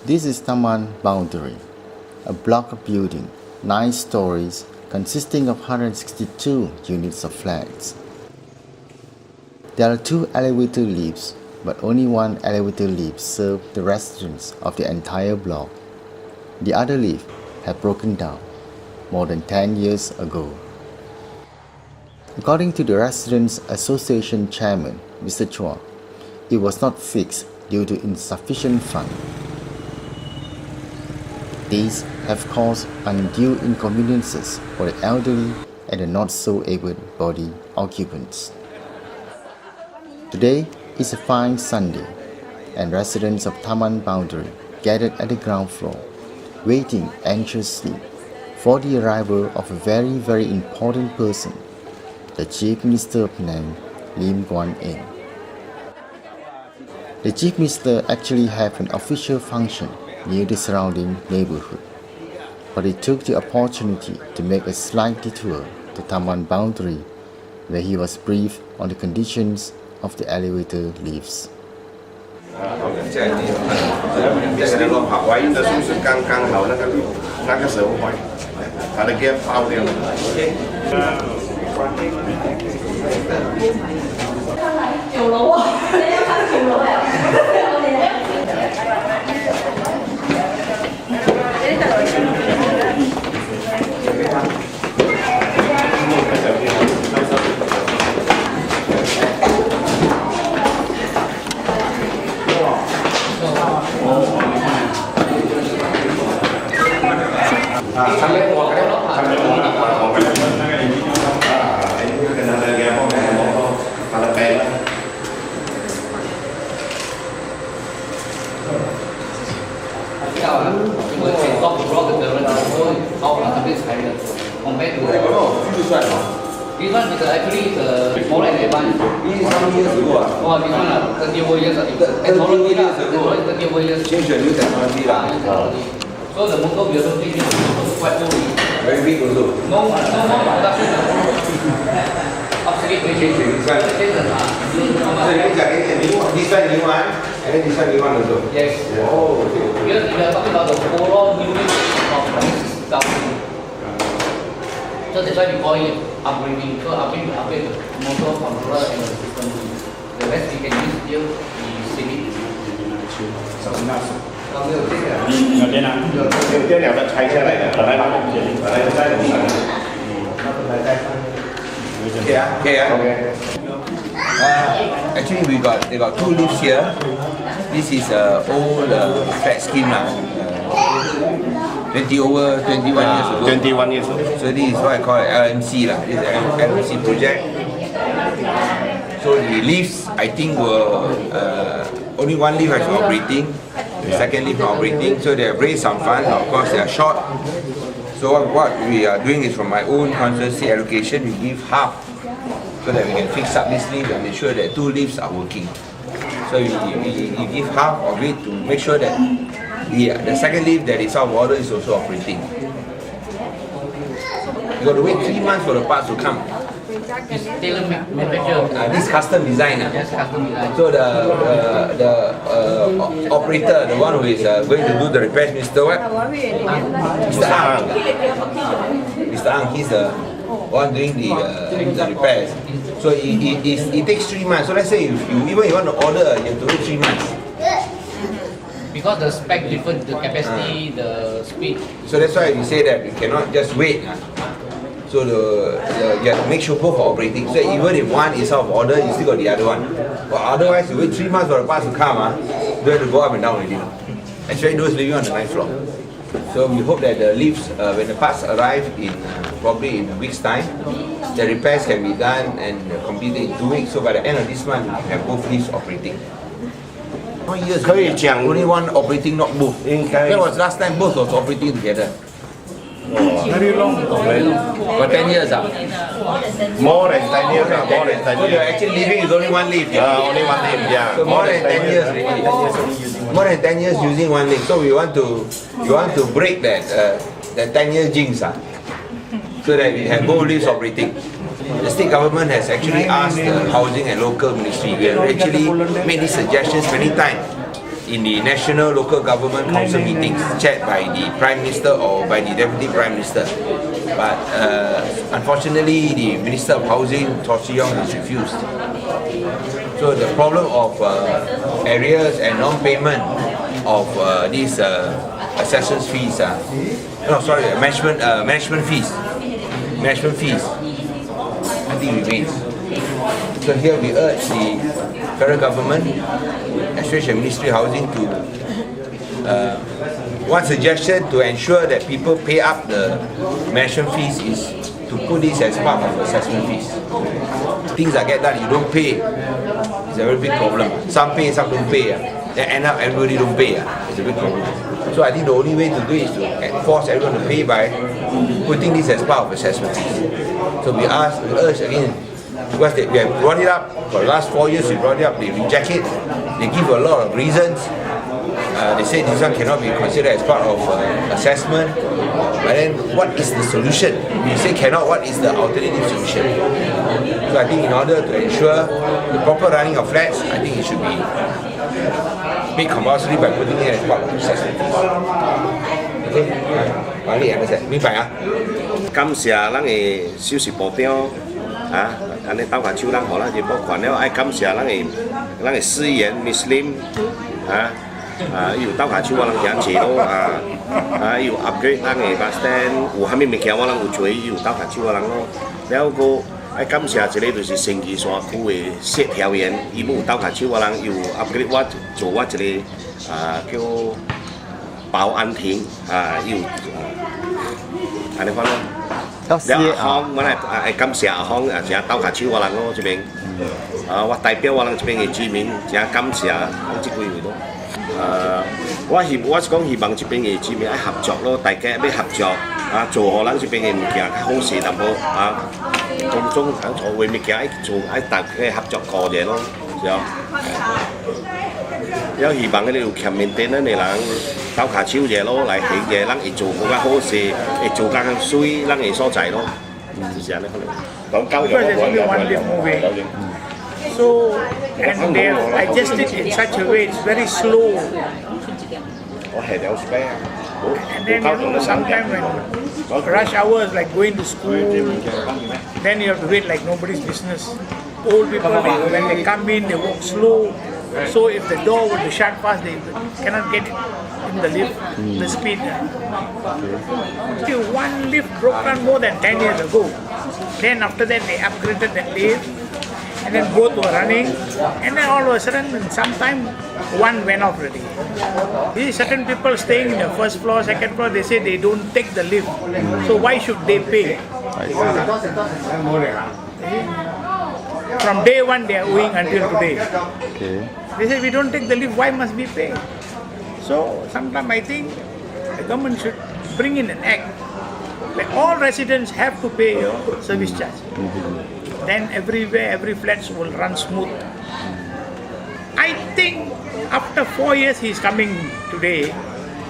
This is Taman Boundary, a block of building, 9 stories, consisting of 162 units of flats. There are 2 elevator lifts, but only one elevator lift serves the residents of the entire block. The other lift had broken down more than 10 years ago. According to the Residents Association chairman, Mr. Chuah, it was not fixed due to insufficient funds. These have caused undue inconveniences for the elderly and the not so able-bodied occupants. Today is a fine Sunday, and residents of Taman Boundary gathered at the ground floor, waiting anxiously for the arrival of a very important person, the Chief Minister of Penang, Lim Guan Eng. The Chief Minister actually had an official function near the surrounding neighbourhood, but he took the opportunity to make a slight detour to Taman Boundary, where he was briefed on the conditions of the elevator lifts. 即係你個泊位就鬆鬆更後咧，啱個上位，但係驚爆掉。跳樓啊！你一間跳樓啊！This one is actually more advanced. This is some years ago. Oh, this one 30 over years. Technology lah. 30 over years. Change the new technology lah. So the motor we also think is quite old. Very big also. No production. Absolutely change this one. So this one new one, and then this one new one also. Yes. Oh, okay. Because we are talking about the overall unit of 6,000. So that's why we call it upgrading. So upgrade the motor controller and the system. The rest we can use here is civic. 有电啊，有电了的拆下来的，本来在里面。Okay. Actually, they got 2 lifts here. This is old flat scheme lah. 21 years ago. 21 years old. So this is what I call LMC lah. This is an LMC project. So the lifts, I think were only one lift is operating. The second lift not operating. So they have raised some funds. Of course, they are short. So what we are doing is from my own constituency allocation, we give half so that we can fix up this lift and make sure that 2 lifts are working. So we give half of it to make sure that the second lift that is out of order is also operating. You got to wait 3 months for the parts to come. It's tailor-made manufacture. This custom design. Yes, custom design. So the operator, the one who is going to do the repairs, Mr. What? Mr. Ang. Mr. Ang, he's the one doing the repairs. So it takes 3 months. So let's say if you want to order, you have to wait 3 months. Because the spec different, the capacity, the speed. So that's why we say that you cannot just wait. So you have to make sure both are operating. So even if one is out of order, you still got the other one. But otherwise, you wait 3 months for the parts to come. You have to go up and down already. Especially those living on the 9th floor. So we hope that the lifts, when the parts arrive in probably in a week's time, the repairs can be done and completed in 2 weeks. So by the end of this month, we have both lifts operating. 1 year only one operating, not both. That was last time both was operating together. Very long. For 10 years. More than 10 years. More than 10 So years. you're actually living is only one lift. Only one lift, yeah. So more than 10 years already. More than 10 years using one lift. So we want to break that 10-year jinx. So that we have both lifts operating. The state government has actually asked the Housing and Local Ministry. We have actually made these suggestions many times. in the national local government council meetings chaired by the Prime Minister or by the Deputy Prime Minister. But unfortunately, the Minister of Housing, Choah has refused. So the problem of arrears and non-payment of these assessment fees, management fees, I think remains. So here we urge the federal government, especially Ministry of Housing, to one suggestion to ensure that people pay up the management fees is to put this as part of assessment fees. Things that get done, you don't pay, it's a very big problem. Some pay, some don't pay. Then end up everybody don't pay. It's a big problem. So I think the only way to do it is to force everyone to pay by putting this as part of assessment fees. So we urge again, because we have brought it up for the last 4 years, we brought it up, they reject it, they give a lot of reasons. They say this one cannot be considered as part of assessment. But then what is the solution? If you say cannot, what is the alternative solution? So I think in order to ensure the proper running of flats, I think it should be made compulsory by putting it as part of assessment. Okay? 管理明白啊？感谢咱的首席部长啊，安尼斗下手，咱互咱就拨款了，爱感谢咱的司员 Miss Lim 伊有斗下手，我人行坐咯伊有 upgrade 咱的 bus stand， 有虾米物件我人有做，伊有斗下手我人咯。了个爱感谢一个就是新奇山区的谢调员，伊有斗下手我人又 upgrade 我做我一个叫保安亭伊有安尼款咯。了阿芳，我来爱感谢阿芳真斗下手我人咯这边，我代表我人这边的居民真感谢咱这几位咯。我是讲希望这边的居民爱合作咯，大家要合作做好咱这边的物件较好势淡薄种做为物件爱做爱大家合作过者咯，是哦。了希望你有欠面店咱的人斗下手者咯，来起者，咱会做更加好势，会做更加水，咱的所在咯，就是安尼可能。講交咗我 So, and they have adjusted in such a way, it's very slow. And then sometimes when rush hours like going to school, then you have to wait like nobody's business. Old people, when they come in, they walk slow. So if the door would be shut fast, they cannot get in the lift, the speed. One lift broke down more than 10 years ago. Then after that, they upgraded the lift. And then both were running, and then all of a sudden, sometime one went off already. These certain people staying in the first floor, second floor, they say they don't take the lift. So why should they pay? From day one, they are owing until today. Okay. They say we don't take the lift, why must we pay? So sometimes I think the government should bring in an act. Like all residents have to pay your service charge. Then everywhere, every flat will run smooth. I think after 4 years he's coming today,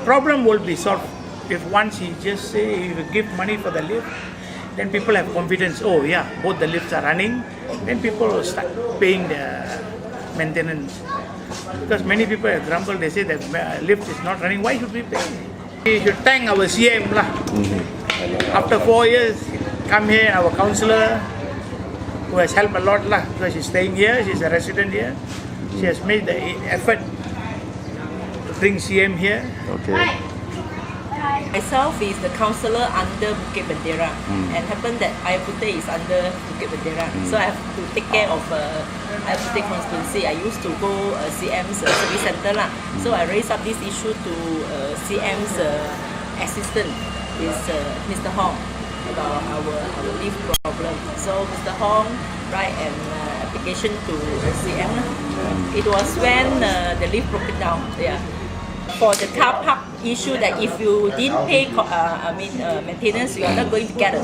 problem will be solved. If once he just say he will give money for the lift, then people have confidence, oh yeah, both the lifts are running, then people will start paying the maintenance. Because many people have grumbled, they say that lift is not running, why should we pay? We should thank our CM lah. After 4 years, come here, our councillor, who has helped a lot lah, because she's staying here, she's a resident here. She has made the effort to bring CM here. Okay. Myself is the councillor under Bukit Bendera, and happened that Ayapute is under Bukit Bendera. So I have to take care of Ayapute constituency. I used to go CM's service centre lah. So I raised up this issue to CM's assistant, is Mr. Hong, about our leave problem. So Mr. Hong write an application to CM. It was when the lift broke down. Yeah. For the car park issue, that if you didn't pay maintenance, you are not going to get a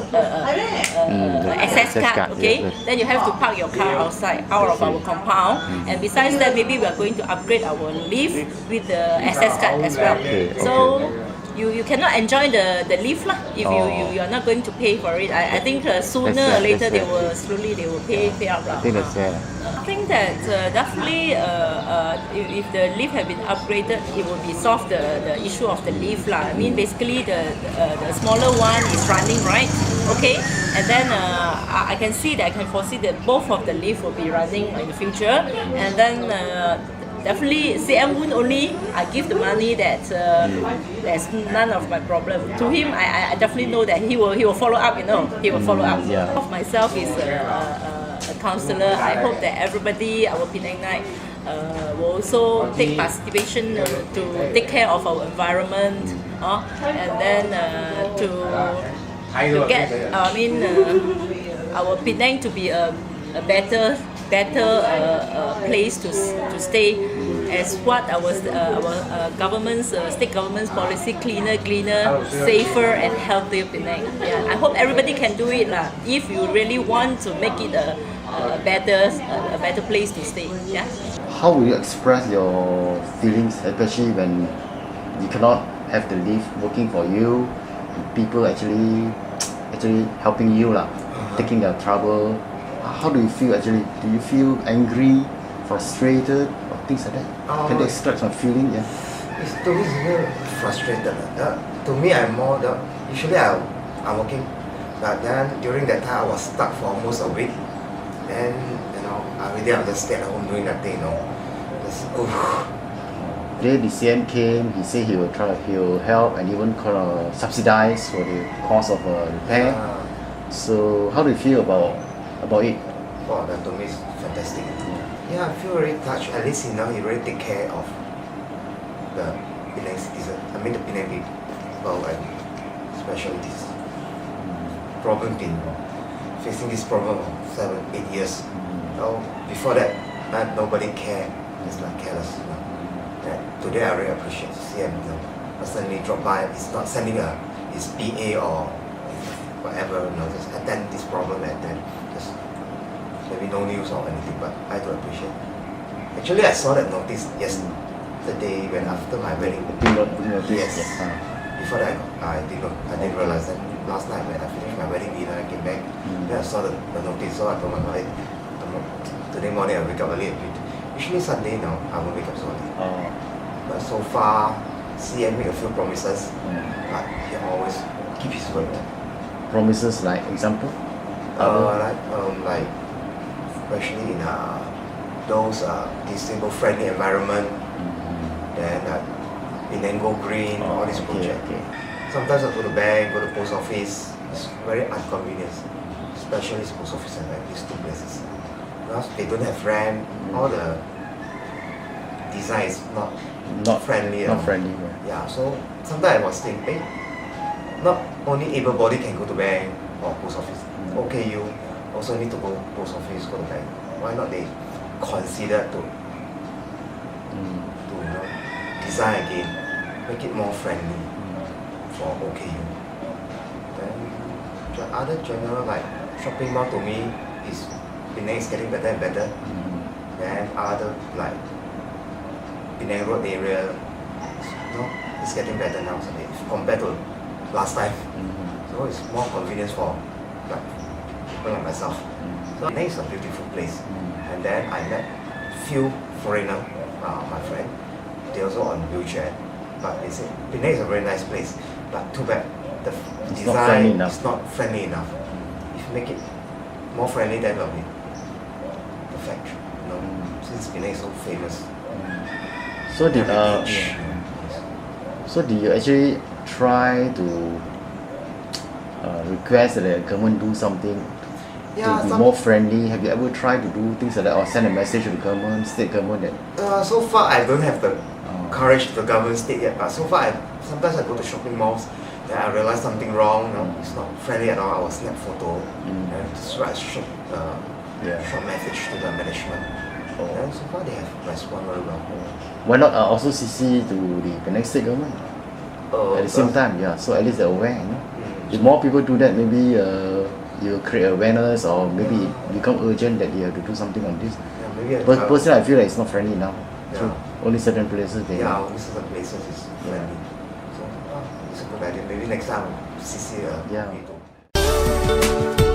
access card. Okay, then you have to park your car outside, out of our compound. And besides that, maybe we are going to upgrade our lift with the access card as well. So you cannot enjoy the lift lah if you are not going to pay for it. I think sooner or later they will pay out lah. I think that's fair. I think that definitely if the lift had been upgraded, it will be solved the issue of the lift lah. I mean basically the smaller one is running, right? Okay, and then I can see that I can foresee that both of the lift will be running in the future, and then definitely CM won't only give the money that there's none of my problem. To him, I definitely know that he will follow up. He will follow up. Yeah. Of myself is a counsellor. I hope that everybody, our Penang night, will also take participation to take care of our environment, and then to get our Penang to be a better place to stay, as what our government's state government's policy, cleaner, safer and healthier Penang. Yeah, I hope everybody can do it lah. If you really want to make it a better place to stay. Yeah. How will you express your feelings, especially when you cannot have the lift working for you, people actually helping you lah, taking their trouble? How do you feel actually? Do you feel angry, frustrated, or things like that? Can you extract some feeling? Yeah. To me, it's very frustrated. To me, I'm more usually I'm working, but then during that time I was stuck for almost a week. Then I really have just stayed at home doing nothing. Then the CM came. He said he will help and even subsidize for the cost of repair. So how do you feel about it? Wow, that to me is fantastic. Yeah, I feel very touched. At least he really take care of the Penang citizen. I mean the Penang people, and especially this problem been facing this problem for 7-8 years. Before that, nobody cared. It's like careless. Today I really appreciate CM. Personally drop by. It's not sending his PA or whatever. Just attend this problem and then just maybe no news or anything. But I do appreciate. Actually, I saw that notice yesterday when after my wedding. Yes. Before that, I didn't realize that. Last night when I finished my wedding dinner, I came back. Then I saw the notice. So I told my wife, today morning I wake up early a bit. Usually Sunday now I won't wake up so early. But so far, CM made a few promises, but he always keep his word. Promises like example? Like especially in those disabled friendly environment, then Penang Go Green, all these projects. Okay. Sometimes I go to bank, go to post office. It's very inconvenient, especially post office and bank, these two places. Because they don't have ramp, all the design is not friendly. Not friendly. Yeah, so sometimes I was thinking, not only able-bodied can go to bank or post office. Okay, you also need to go post office, go to bank. Why not they consider to design again, make it more friendly for OKU. Then the other general like shopping mall to me is Penang is getting better and better. Then other like Penang Road area, it's getting better now compared to last time. So it's more convenience for like people like myself. So Penang is a beautiful place. And then I met few foreigner, my friend. They also on wheelchair, but they say Penang is a very nice place. But too bad the design is not friendly enough. If you make it more friendly, then will be perfect. Since Penang is so famous. So did you actually try to request that the government do something to be more friendly? Have you ever tried to do things like that or send a message to the government, state government that? So far I don't have the courage to the government state yet, but so far sometimes I go to shopping malls, then I realize something wrong, it's not friendly at all. I will snap photo and just write a short message to the management. And so far they have responded very well. Why not also CC to the Penang state government at the same time? Yeah, so at least they're aware. If more people do that, maybe you create awareness, or maybe it become urgent that you have to do something on this. But personally, I feel like it's not friendly enough. Only certain places only certain places is friendly. So so bad. Maybe next time CC Yeah. detour.